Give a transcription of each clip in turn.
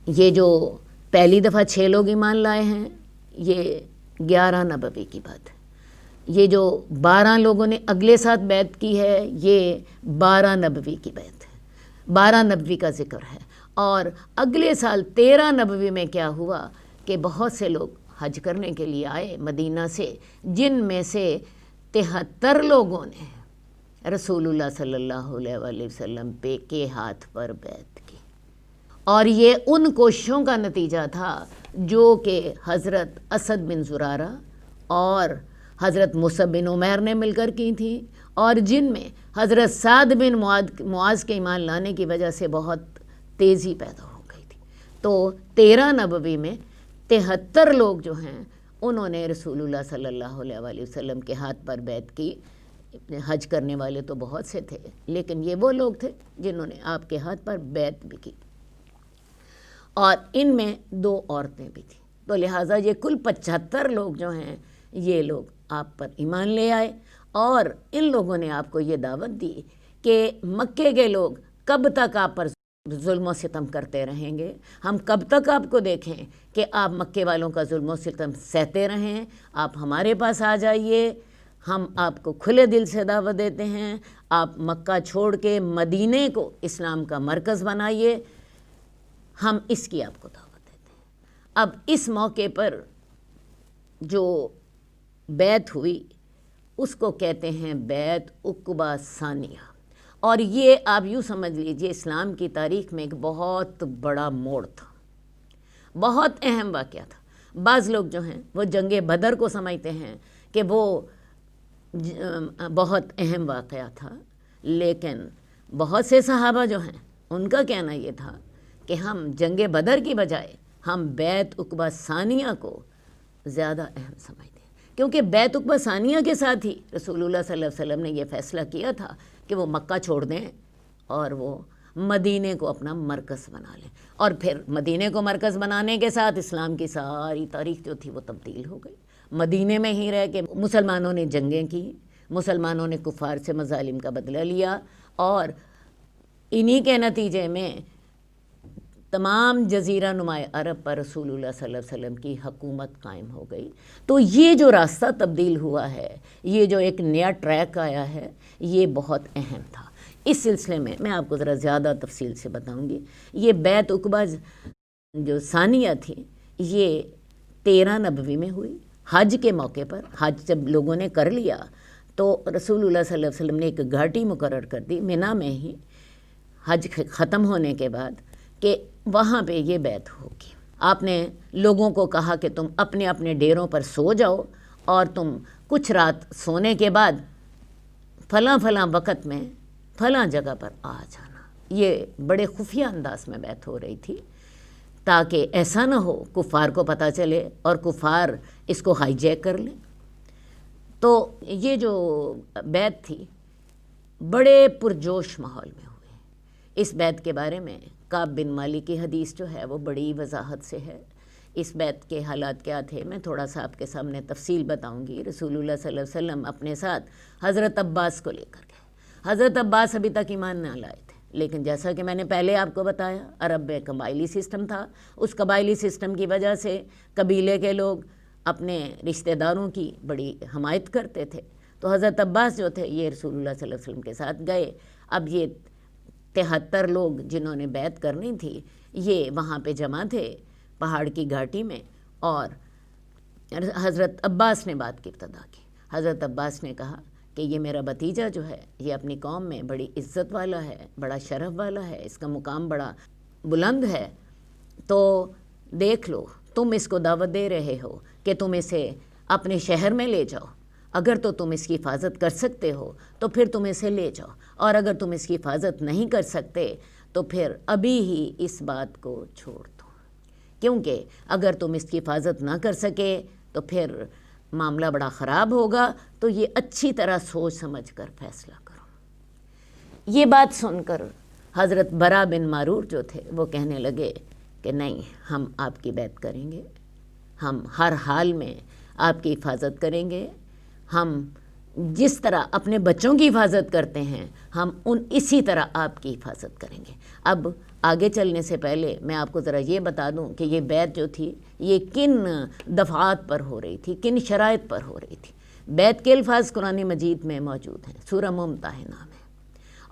یہ جو پہلی دفعہ 6 لوگ ایمان لائے ہیں یہ 11 نبوی کی بات ہے، یہ جو 12 لوگوں نے اگلے ساتھ بیعت کی ہے یہ 12 نبوی کی بیعت ہے، 12 نبوی کا ذکر ہے۔ اور اگلے سال 13 نبوی میں کیا ہوا کہ بہت سے لوگ حج کرنے کے لیے آئے مدینہ سے، جن میں سے 73 لوگوں نے رسول اللہ صلی اللہ علیہ وآلہ وسلم کے ہاتھ پر بیعت کی۔ اور یہ ان کوششوں کا نتیجہ تھا جو کہ حضرت اسد بن زرارہ اور حضرت مصعب بن عمیر نے مل کر کی تھیں، اور جن میں حضرت سعد بن معاذ کے ایمان لانے کی وجہ سے بہت تیزی پیدا ہو گئی تھی۔ تو 13 نبوی میں 73 لوگ جو ہیں انہوں نے رسول اللہ صلی اللہ علیہ وآلہ وسلم کے ہاتھ پر بیعت کی۔ حج کرنے والے تو بہت سے تھے، لیکن یہ وہ لوگ تھے جنہوں نے آپ کے ہاتھ پر بیعت بھی کی، اور ان میں 2 عورتیں بھی تھیں۔ تو لہٰذا یہ کل 75 لوگ جو ہیں یہ لوگ آپ پر ایمان لے آئے، اور ان لوگوں نے آپ کو یہ دعوت دی کہ مکے کے لوگ کب تک آپ پر ظلم و ستم کرتے رہیں گے، ہم کب تک آپ کو دیکھیں کہ آپ مکے والوں کا ظلم و ستم سہتے رہیں، آپ ہمارے پاس آ جائیے، ہم آپ کو کھلے دل سے دعوت دیتے ہیں، آپ مکہ چھوڑ کے مدینے کو اسلام کا مرکز بنائیے، ہم اس کی آپ کو دعوت دیتے ہیں۔ اب اس موقع پر جو بیعت ہوئی اس کو کہتے ہیں بیعت عقبہ ثانیہ، اور یہ آپ یوں سمجھ لیجئے اسلام کی تاریخ میں ایک بہت بڑا موڑ تھا، بہت اہم واقعہ تھا۔ بعض لوگ جو ہیں وہ جنگ بدر کو سمجھتے ہیں کہ وہ بہت اہم واقعہ تھا، لیکن بہت سے صحابہ جو ہیں ان کا کہنا یہ تھا کہ ہم جنگ بدر کی بجائے ہم بیعت عقبہ ثانیہ کو زیادہ اہم سمجھتے ہیں، کیونکہ بیعت عقبہ ثانیہ کے ساتھ ہی رسول اللہ صلی اللہ علیہ وسلم نے یہ فیصلہ کیا تھا کہ وہ مکہ چھوڑ دیں اور وہ مدینے کو اپنا مرکز بنا لیں، اور پھر مدینے کو مرکز بنانے کے ساتھ اسلام کی ساری تاریخ جو تھی وہ تبدیل ہو گئی۔ مدینے میں ہی رہ کے مسلمانوں نے جنگیں کی، مسلمانوں نے کفار سے مظالم کا بدلہ لیا، اور انہی کے نتیجے میں تمام جزیرہ نماء عرب پر رسول اللہ صلی اللہ علیہ وسلم کی حکومت قائم ہو گئی۔ تو یہ جو راستہ تبدیل ہوا ہے، یہ جو ایک نیا ٹریک آیا ہے، یہ بہت اہم تھا۔ اس سلسلے میں آپ کو ذرا زیادہ تفصیل سے بتاؤں گی۔ یہ بیعت عقبہ جو ثانیہ تھی یہ 13 نبوی میں ہوئی، حج کے موقع پر۔ حج جب لوگوں نے کر لیا تو رسول اللہ صلی اللہ علیہ وسلم نے ایک گھاٹی مقرر کر دی منا میں ہی، حج ختم ہونے کے بعد، کہ وہاں پہ یہ بیعت ہوگی۔ آپ نے لوگوں کو کہا کہ تم اپنے اپنے ڈیروں پر سو جاؤ، اور تم کچھ رات سونے کے بعد فلاں فلاں وقت میں فلاں جگہ پر آ جانا۔ یہ بڑے خفیہ انداز میں بیعت ہو رہی تھی، تاکہ ایسا نہ ہو کفار کو پتہ چلے اور کفار اس کو ہائی جیک کر لیں۔ تو یہ جو بیعت تھی بڑے پرجوش ماحول میں ہوئی۔ اس بیعت کے بارے میں کعب بن مالک کی حدیث جو ہے وہ بڑی وضاحت سے ہے۔ اس بیعت کے حالات کیا تھے میں تھوڑا سا آپ کے سامنے تفصیل بتاؤں گی۔ رسول اللہ صلی اللہ علیہ وسلم اپنے ساتھ حضرت عباس کو لے کر گئے۔ حضرت عباس ابھی تک ایمان نہ لائے تھے، لیکن جیسا کہ میں نے پہلے آپ کو بتایا عرب میں قبائلی سسٹم تھا، اس قبائلی سسٹم کی وجہ سے قبیلے کے لوگ اپنے رشتہ داروں کی بڑی حمایت کرتے تھے۔ تو حضرت عباس جو تھے یہ رسول اللہ صلی اللہ علیہ وسلم کے ساتھ گئے۔ اب یہ 73 لوگ جنہوں نے بیعت کرنی تھی یہ وہاں پہ جمع تھے پہاڑ کی گھاٹی میں، اور حضرت عباس نے بات کی ابتدا کی۔ حضرت عباس نے کہا کہ یہ میرا بھتیجا جو ہے یہ اپنی قوم میں بڑی عزت والا ہے، بڑا شرف والا ہے، اس کا مقام بڑا بلند ہے، تو دیکھ لو تم اس کو دعوت دے رہے ہو کہ تم اسے اپنے شہر میں لے جاؤ، اگر تو تم اس کی حفاظت کر سکتے ہو تو پھر تم اسے لے جاؤ، اور اگر تم اس کی حفاظت نہیں کر سکتے تو پھر ابھی ہی اس بات کو چھوڑ دو، کیونکہ اگر تم اس کی حفاظت نہ کر سکے تو پھر معاملہ بڑا خراب ہوگا، تو یہ اچھی طرح سوچ سمجھ کر فیصلہ کرو۔ یہ بات سن کر حضرت برا بن معرور جو تھے وہ کہنے لگے کہ نہیں، ہم آپ کی بیعت کریں گے، ہم ہر حال میں آپ کی حفاظت کریں گے، ہم جس طرح اپنے بچوں کی حفاظت کرتے ہیں ہم اسی طرح آپ کی حفاظت کریں گے۔ اب آگے چلنے سے پہلے میں آپ کو ذرا یہ بتا دوں کہ یہ بیعت جو تھی یہ کن دفعات پر ہو رہی تھی، کن شرائط پر ہو رہی تھی۔ بیعت کے الفاظ قرآن مجید میں موجود ہیں، سورہ ممتحنہ میں،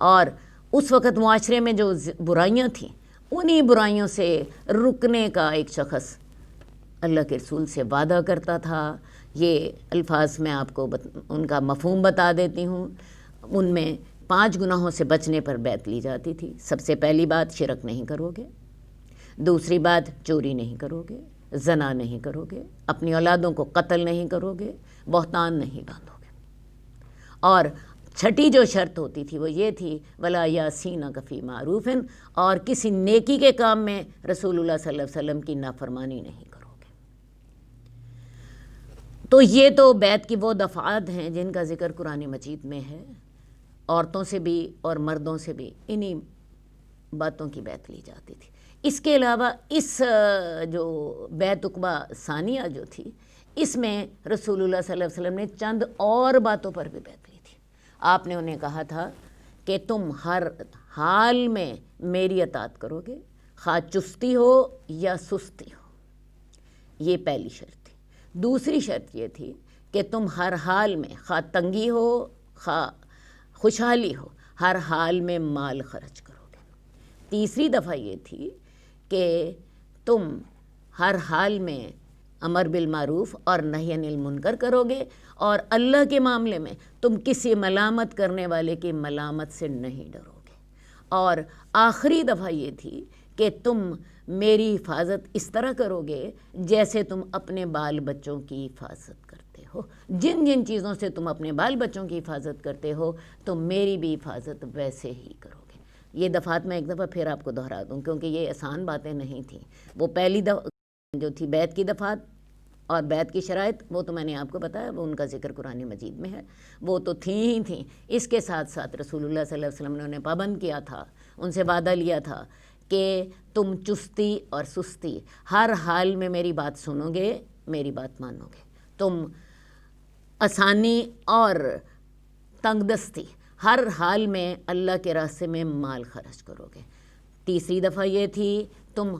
اور اس وقت معاشرے میں جو برائیاں تھیں انہی برائیوں سے رکنے کا ایک شخص اللہ کے رسول سے وعدہ کرتا تھا۔ یہ الفاظ میں آپ کو ان کا مفہوم بتا دیتی ہوں۔ ان میں 5 گناہوں سے بچنے پر بیعت لی جاتی تھی۔ سب سے پہلی بات، شرک نہیں کرو گے، دوسری بات چوری نہیں کرو گے، زنا نہیں کرو گے، اپنی اولادوں کو قتل نہیں کرو گے، بہتان نہیں باندھو گے، اور چھٹی جو شرط ہوتی تھی وہ یہ تھی ولا یاسینک فی معروف، اور کسی نیکی کے کام میں رسول اللہ صلی اللہ علیہ وسلم کی نافرمانی نہیں کرو گے۔ تو یہ تو بیعت کی وہ دفعات ہیں جن کا ذکر قرآن مجید میں ہے۔ عورتوں سے بھی اور مردوں سے بھی انہی باتوں کی بیعت لی جاتی تھی۔ اس کے علاوہ اس جو بیعت عقبہ ثانیہ جو تھی، اس میں رسول اللہ صلی اللہ علیہ وسلم نے چند اور باتوں پر بھی بیعت لی تھی۔ آپ نے انہیں کہا تھا کہ تم ہر حال میں میری اطاعت کرو گے، خواہ چستی ہو یا سستی ہو، یہ پہلی شرط تھی۔ دوسری شرط یہ تھی کہ تم ہر حال میں، خواہ تنگی ہو خواہ خوشحالی ہو، ہر حال میں مال خرچ کرو گے۔ تیسری دفعہ یہ تھی کہ تم ہر حال میں امر بالمعروف اور نہی عن المنکر کرو گے، اور اللہ کے معاملے میں تم کسی ملامت کرنے والے کی ملامت سے نہیں ڈرو گے۔ اور آخری دفعہ یہ تھی کہ تم میری حفاظت اس طرح کرو گے جیسے تم اپنے بال بچوں کی حفاظت کرتے ہو۔ جن جن چیزوں سے تم اپنے بال بچوں کی حفاظت کرتے ہو تم میری بھی حفاظت ویسے ہی کرو گے۔ یہ دفعات میں ایک دفعہ پھر آپ کو دہرا دوں کیونکہ یہ آسان باتیں نہیں تھیں۔ وہ پہلی دفعہ جو تھی بیعت کی دفعات اور بیعت کی شرائط، وہ تو میں نے آپ کو بتایا، وہ ان کا ذکر قرآن مجید میں ہے، وہ تو تھیں ہی تھیں۔ اس کے ساتھ ساتھ رسول اللہ صلی اللہ علیہ وسلم نے انہیں پابند کیا تھا، ان سے وعدہ لیا تھا کہ تم چستی اور سستی ہر حال میں میری بات سنو گے، میری بات مانو گے، تم آسانی اور تنگ دستی ہر حال میں اللہ کے راستے میں مال خرچ کرو گے۔ تیسری دفعہ یہ تھی تم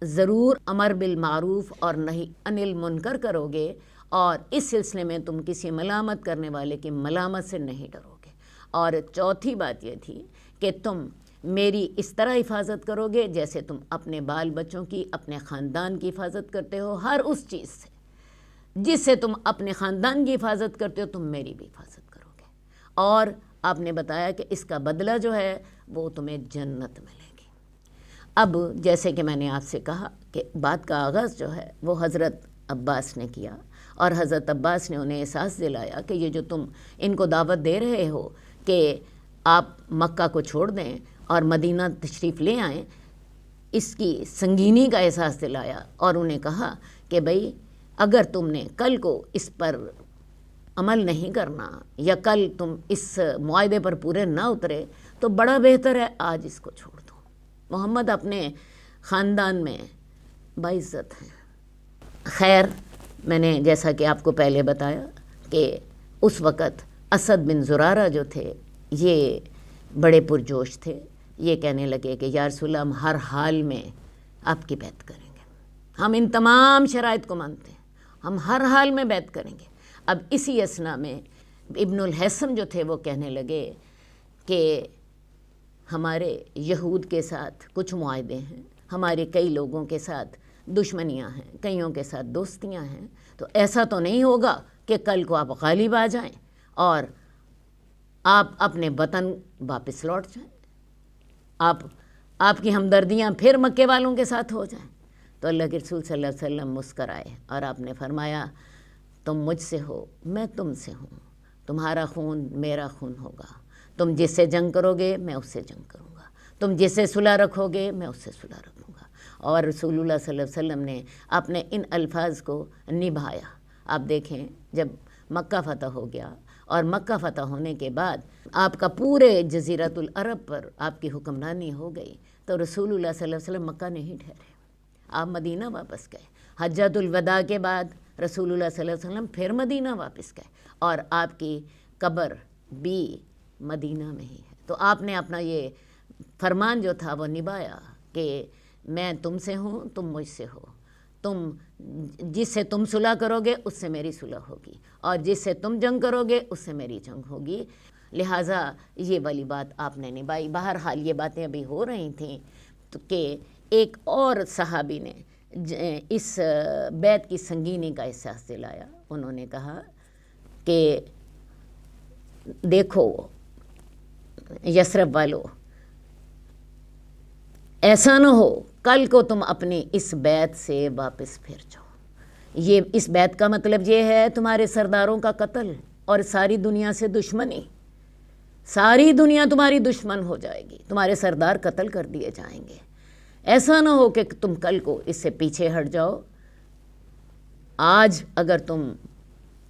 ضرور امر بالمعروف اور نہی عن المنکر کرو گے، اور اس سلسلے میں تم کسی ملامت کرنے والے کی ملامت سے نہیں ڈرو گے۔ اور چوتھی بات یہ تھی کہ تم میری اس طرح حفاظت کرو گے جیسے تم اپنے بال بچوں کی، اپنے خاندان کی حفاظت کرتے ہو، ہر اس چیز سے جس سے تم اپنے خاندان کی حفاظت کرتے ہو تم میری بھی حفاظت کرو گے۔ اور آپ نے بتایا کہ اس کا بدلہ جو ہے وہ تمہیں جنت ملے گی۔ اب جیسے کہ میں نے آپ سے کہا کہ بات کا آغاز جو ہے وہ حضرت عباس نے کیا، اور حضرت عباس نے انہیں احساس دلایا کہ یہ جو تم ان کو دعوت دے رہے ہو کہ آپ مکہ کو چھوڑ دیں اور مدینہ تشریف لے آئیں، اس کی سنگینی کا احساس دلایا، اور انہیں کہا کہ بھئی اگر تم نے کل کو اس پر عمل نہیں کرنا یا کل تم اس معاہدے پر پورے نہ اترے تو بڑا بہتر ہے آج اس کو چھوڑ دو۔ محمد اپنے خاندان میں باعزت ہیں۔ خیر، میں نے جیسا کہ آپ کو پہلے بتایا کہ اس وقت اسد بن زرارہ جو تھے یہ بڑے پرجوش تھے۔ یہ کہنے لگے کہ یا رسول اللہ ہم ہر حال میں آپ کی بیعت کریں گے، ہم ان تمام شرائط کو مانتے ہیں، ہم ہر حال میں بیعت کریں گے۔ اب اسی اثنا میں ابن الحیثم جو تھے وہ کہنے لگے کہ ہمارے یہود کے ساتھ کچھ معاہدے ہیں، ہمارے کئی لوگوں کے ساتھ دشمنیاں ہیں، کئیوں کے ساتھ دوستیاں ہیں، تو ایسا تو نہیں ہوگا کہ کل کو آپ غالب آ جائیں اور آپ اپنے وطن واپس لوٹ جائیں، آپ کی ہمدردیاں پھر مکے والوں کے ساتھ ہو جائیں۔ تو اللہ کے رسول صلی اللہ علیہ وسلم مسکرائے اور آپ نے فرمایا تم مجھ سے ہو، میں تم سے ہوں، تمہارا خون میرا خون ہوگا، تم جس سے جنگ کرو گے میں اس سے جنگ کروں گا، تم جس سے صلح رکھو گے میں اس سے صلح رکھوں گا۔ اور رسول اللہ صلی اللہ علیہ وسلم نے اپنے ان الفاظ کو نبھایا۔ آپ دیکھیں جب مکہ فتح ہو گیا اور مکہ فتح ہونے کے بعد آپ کا پورے جزیرۃ العرب پر آپ کی حکمرانی ہو گئی، تو رسول اللہ صلی اللہ علیہ وسلم مکہ نہیں ٹھہرے، آپ مدینہ واپس گئے۔ حجۃ الوداع کے بعد رسول اللہ صلی اللہ علیہ وسلم پھر مدینہ واپس گئے، اور آپ کی قبر بھی مدینہ میں ہی ہے۔ تو آپ نے اپنا یہ فرمان جو تھا وہ نبھایا کہ میں تم سے ہوں، تم مجھ سے ہو، تم جس سے تم صلح کرو گے اس سے میری صلح ہوگی، اور جس سے تم جنگ کرو گے اس سے میری جنگ ہوگی، لہٰذا یہ والی بات آپ نے نبھائی۔ بہرحال یہ باتیں ابھی ہو رہی تھیں تو کہ ایک اور صحابی نے اس بیعت کی سنگینی کا احساس دلایا۔ انہوں نے کہا کہ دیکھو یثرب والو، ایسا نہ ہو کل کو تم اپنی اس بیعت سے واپس پھر جاؤ۔ یہ اس بیعت کا مطلب یہ ہے تمہارے سرداروں کا قتل اور ساری دنیا سے دشمنی، ساری دنیا تمہاری دشمن ہو جائے گی، تمہارے سردار قتل کر دیے جائیں گے۔ ایسا نہ ہو کہ تم کل کو اس سے پیچھے ہٹ جاؤ۔ آج اگر تم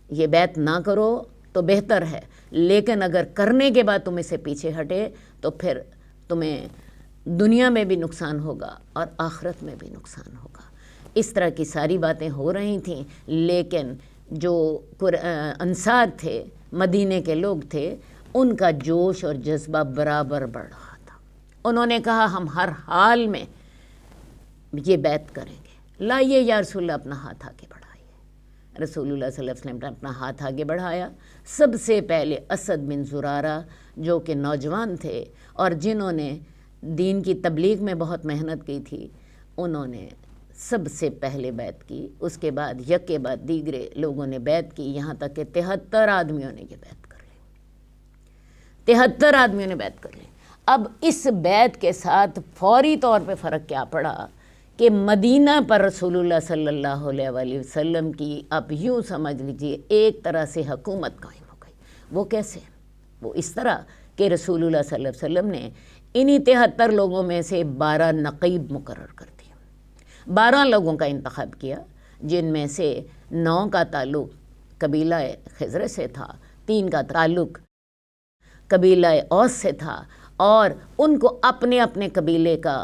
یہ بیعت نہ کرو تو بہتر ہے، لیکن اگر کرنے کے بعد تم اس سے پیچھے ہٹے تو پھر تمہیں دنیا میں بھی نقصان ہوگا اور آخرت میں بھی نقصان ہوگا۔ اس طرح کی ساری باتیں ہو رہی تھیں، لیکن جو انصار تھے، مدینے کے لوگ تھے، ان کا جوش اور جذبہ برابر بڑھ رہا تھا۔ انہوں نے کہا ہم ہر حال میں یہ بیعت کریں گے۔ لائیے یا رسول اللہ اپنا ہاتھ آگے بڑھائیے۔ رسول اللہ صلی اللہ علیہ وسلم نے اپنا ہاتھ آگے بڑھایا۔ سب سے پہلے اسد بن زرارہ جو کہ نوجوان تھے اور جنہوں نے دین کی تبلیغ میں بہت محنت کی تھی، انہوں نے سب سے پہلے بیعت کی۔ اس کے بعد یکے بعد دیگرے لوگوں نے بیعت کی، یہاں تک کہ 73 آدمیوں نے یہ بیعت کر لی۔ 73 آدمیوں نے بیعت کر لی۔ اب اس بیعت کے ساتھ فوری طور پہ فرق کیا پڑا کہ مدینہ پر رسول اللہ صلی اللہ علیہ وآلہ وسلم کی اب یوں سمجھ لیجیے ایک طرح سے حکومت قائم ہو گئی۔ وہ کیسے؟ وہ اس طرح کہ رسول اللہ صلی اللہ علیہ وسلم نے انہی 73 لوگوں میں سے 12 نقیب مقرر کر دیے۔ 12 لوگوں کا انتخاب کیا، جن میں سے 9 کا تعلق قبیلہ خزرج سے تھا، 3 کا تعلق قبیلہ اوس سے تھا، اور ان کو اپنے اپنے قبیلے کا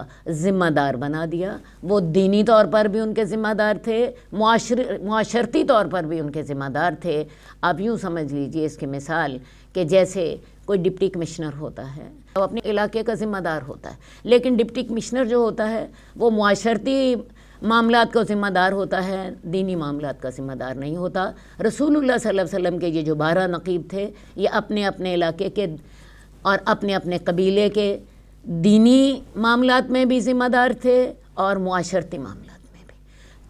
ذمہ دار بنا دیا۔ وہ دینی طور پر بھی ان کے ذمہ دار تھے، معاشرتی طور پر بھی ان کے ذمہ دار تھے۔ آپ یوں سمجھ لیجئے اس کی مثال کہ جیسے کوئی ڈپٹی کمشنر ہوتا ہے، وہ اپنے علاقے کا ذمہ دار ہوتا ہے، لیکن ڈپٹی کمشنر جو ہوتا ہے وہ معاشرتی معاملات کا ذمہ دار ہوتا ہے، دینی معاملات کا ذمہ دار نہیں ہوتا۔ رسول اللہ صلی اللہ علیہ وسلم کے یہ جو 12 نقیب تھے، یہ اپنے اپنے علاقے کے اور اپنے اپنے قبیلے کے دینی معاملات میں بھی ذمہ دار تھے اور معاشرتی معاملات میں بھی،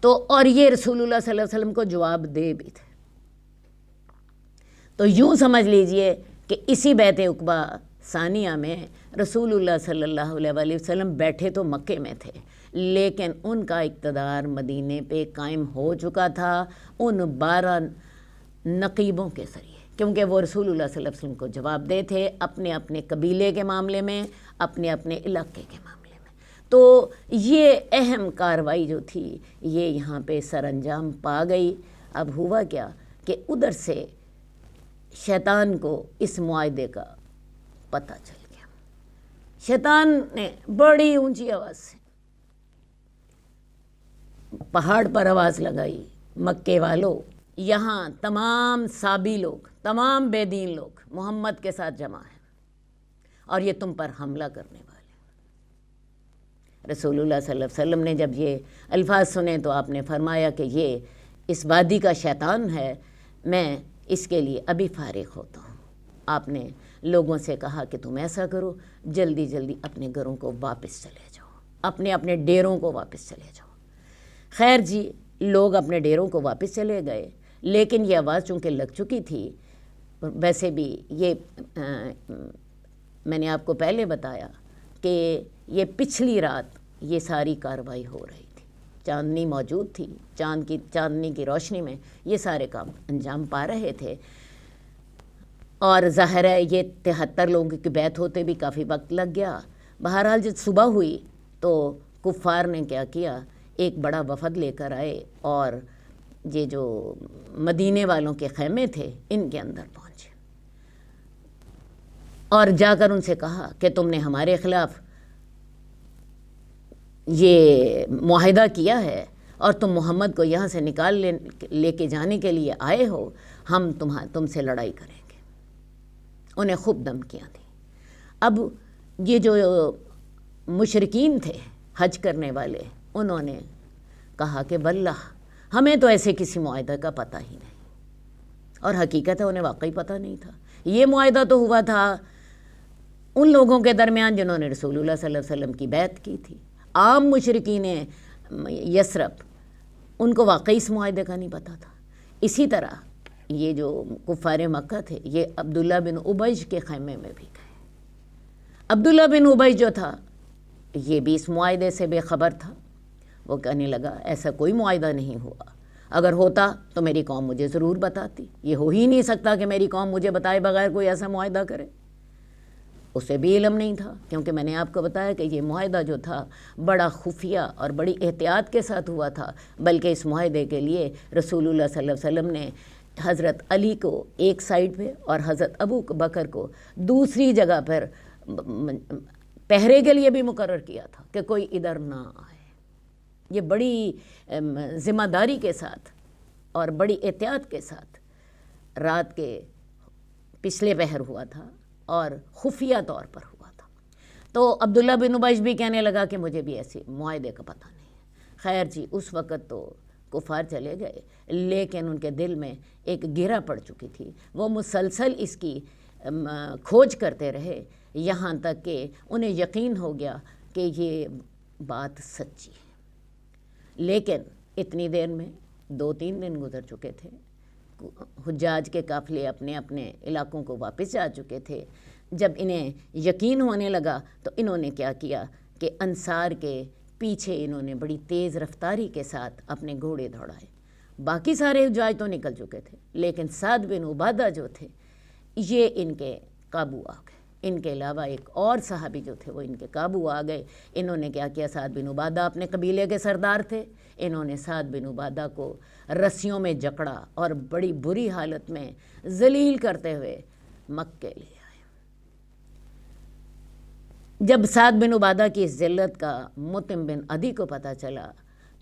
تو اور یہ رسول اللہ صلی اللہ علیہ وسلم کو جواب دے بھی تھے۔ تو یوں سمجھ لیجئے کہ اسی بیعت عقبہ ثانیہ میں رسول اللہ صلی اللہ علیہ وآلہ وسلم بیٹھے تو مکے میں تھے، لیکن ان کا اقتدار مدینے پہ قائم ہو چکا تھا ان 12 نقیبوں کے ذریعے، کیونکہ وہ رسول اللہ صلی اللہ علیہ وسلم کو جواب دے تھے اپنے اپنے قبیلے کے معاملے میں، اپنے اپنے علاقے کے معاملے میں۔ تو یہ اہم کارروائی جو تھی یہ یہاں پہ سر انجام پا گئی۔ اب ہوا کیا کہ ادھر سے شیطان کو اس معاہدے کا پتہ چل گیا۔ شیطان نے بڑی اونچی آواز سے پہاڑ پر آواز لگائی، مکے والو، یہاں تمام سابی لوگ، تمام بے دین لوگ محمد کے ساتھ جمع ہیں اور یہ تم پر حملہ کرنے والے ہیں۔ رسول اللہ صلی اللہ علیہ وسلم نے جب یہ الفاظ سنے تو آپ نے فرمایا کہ یہ اس وادی کا شیطان ہے، میں اس کے لیے ابھی فارغ ہوتا ہوں۔ آپ نے لوگوں سے کہا کہ تم ایسا کرو، جلدی جلدی اپنے گھروں کو واپس چلے جاؤ، اپنے اپنے ڈیروں کو واپس چلے جاؤ۔ خیر جی، لوگ اپنے ڈیروں کو واپس چلے گئے، لیکن یہ آواز چونکہ لگ چکی تھی، ویسے بھی یہ میں نے آپ کو پہلے بتایا کہ یہ پچھلی رات یہ ساری کارروائی ہو رہی تھی، چاندنی موجود تھی، چاندنی کی روشنی میں یہ سارے کام انجام پا رہے تھے، اور ظاہر ہے یہ 73 لوگوں کی بیعت ہوتے بھی کافی وقت لگ گیا۔ بہرحال جب صبح ہوئی تو کفار نے کیا کیا، ایک بڑا وفد لے کر آئے اور یہ جو مدینے والوں کے خیمے تھے ان کے اندر پہنچے اور جا کر ان سے کہا کہ تم نے ہمارے خلاف یہ معاہدہ کیا ہے اور تم محمد کو یہاں سے نکال لے کے جانے کے لیے آئے ہو، ہم تم سے لڑائی کریں گے۔ انہیں خوب دھمکیاں دیں۔ اب یہ جو مشرکین تھے حج کرنے والے، انہوں نے کہا کہ واللہ ہمیں تو ایسے کسی معاہدے کا پتہ ہی نہیں، اور حقیقت ہے انہیں واقعی پتہ نہیں تھا۔ یہ معاہدہ تو ہوا تھا ان لوگوں کے درمیان جنہوں نے رسول اللہ صلی اللہ علیہ وسلم کی بیعت کی تھی۔ عام مشرکین یثرب ان کو واقعی اس معاہدے کا نہیں پتہ تھا۔ اسی طرح یہ جو کفار مکہ تھے، یہ عبداللہ بن ابی کے خیمے میں بھی گئے۔ عبداللہ بن ابی جو تھا یہ بھی اس معاہدے سے بے خبر تھا۔ وہ کہنے لگا ایسا کوئی معاہدہ نہیں ہوا، اگر ہوتا تو میری قوم مجھے ضرور بتاتی، یہ ہو ہی نہیں سکتا کہ میری قوم مجھے بتائے بغیر کوئی ایسا معاہدہ کرے۔ اسے بھی علم نہیں تھا، کیونکہ میں نے آپ کو بتایا کہ یہ معاہدہ جو تھا بڑا خفیہ اور بڑی احتیاط کے ساتھ ہوا تھا، بلکہ اس معاہدے کے لیے رسول اللہ صلی اللہ علیہ وسلم نے حضرت علی کو ایک سائڈ پہ اور حضرت ابو بکر کو دوسری جگہ پر پہرے کے لیے بھی مقرر کیا تھا کہ کوئی ادھر نہ آئے۔ یہ بڑی ذمہ داری کے ساتھ اور بڑی احتیاط کے ساتھ رات کے پچھلے پہر ہوا تھا اور خفیہ طور پر ہوا تھا۔ تو عبداللہ بن ابی بھی کہنے لگا کہ مجھے بھی ایسے معاہدے کا پتہ نہیں ہے۔ خیر جی، اس وقت تو کفار چلے گئے، لیکن ان کے دل میں ایک گرہ پڑ چکی تھی۔ وہ مسلسل اس کی کھوج کرتے رہے، یہاں تک کہ انہیں یقین ہو گیا کہ یہ بات سچی ہے۔ لیکن اتنی دیر میں 2-3 دن گزر چکے تھے، حجاج کے قافلے اپنے اپنے علاقوں کو واپس جا چکے تھے۔ جب انہیں یقین ہونے لگا تو انہوں نے کیا کیا کہ انصار کے پیچھے انہوں نے بڑی تیز رفتاری کے ساتھ اپنے گھوڑے دوڑائے۔ باقی سارے حجاج تو نکل چکے تھے، لیکن سعد بن عبادہ جو تھے یہ ان کے قابو آ گئے۔ ان کے علاوہ ایک اور صحابی جو تھے وہ ان کے قابو آ گئے۔ انہوں نے کیا کیا، سعد بن عبادہ اپنے قبیلے کے سردار تھے، انہوں نے سعد بن عبادہ کو رسیوں میں جکڑا اور بڑی بری حالت میں ذلیل کرتے ہوئے مکے لے آئے۔ جب سعد بن عبادہ کی اس ذلت کا مطعم بن عدی کو پتہ چلا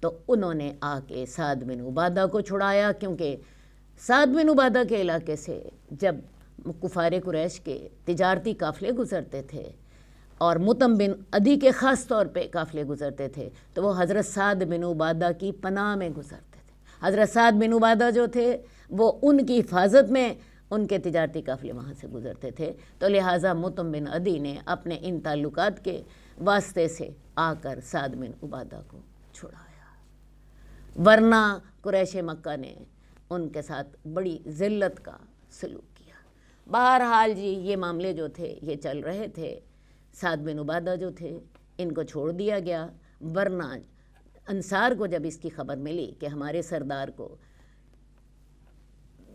تو انہوں نے آ کے سعد بن عبادہ کو چھڑایا، کیونکہ سعد بن عبادہ کے علاقے سے جب کفار قریش کے تجارتی قافلے گزرتے تھے اور مطعم بن عدی کے خاص طور پہ قافلے گزرتے تھے تو وہ حضرت سعد بن عبادہ کی پناہ میں گزرتے تھے۔ حضرت سعد بن عبادہ جو تھے وہ ان کی حفاظت میں ان کے تجارتی قافلے وہاں سے گزرتے تھے، تو لہٰذا مطعم بن عدی نے اپنے ان تعلقات کے واسطے سے آ کر سعد بن عبادہ کو چھڑایا، ورنہ قریش مکہ نے ان کے ساتھ بڑی ذلت کا سلوک کیا۔ بہرحال جی یہ معاملے جو تھے یہ چل رہے تھے، سعد بن عبادہ جو تھے ان کو چھوڑ دیا گیا، ورنہ انصار کو جب اس کی خبر ملی کہ ہمارے سردار کو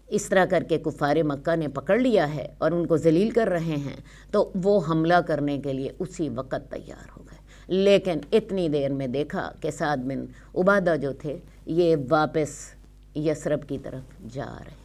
اس طرح کر کے کفار مکہ نے پکڑ لیا ہے اور ان کو ذلیل کر رہے ہیں، تو وہ حملہ کرنے کے لیے اسی وقت تیار ہو گئے۔ لیکن اتنی دیر میں دیکھا کہ سعد بن عبادہ جو تھے یہ واپس یثرب کی طرف جا رہے ہیں۔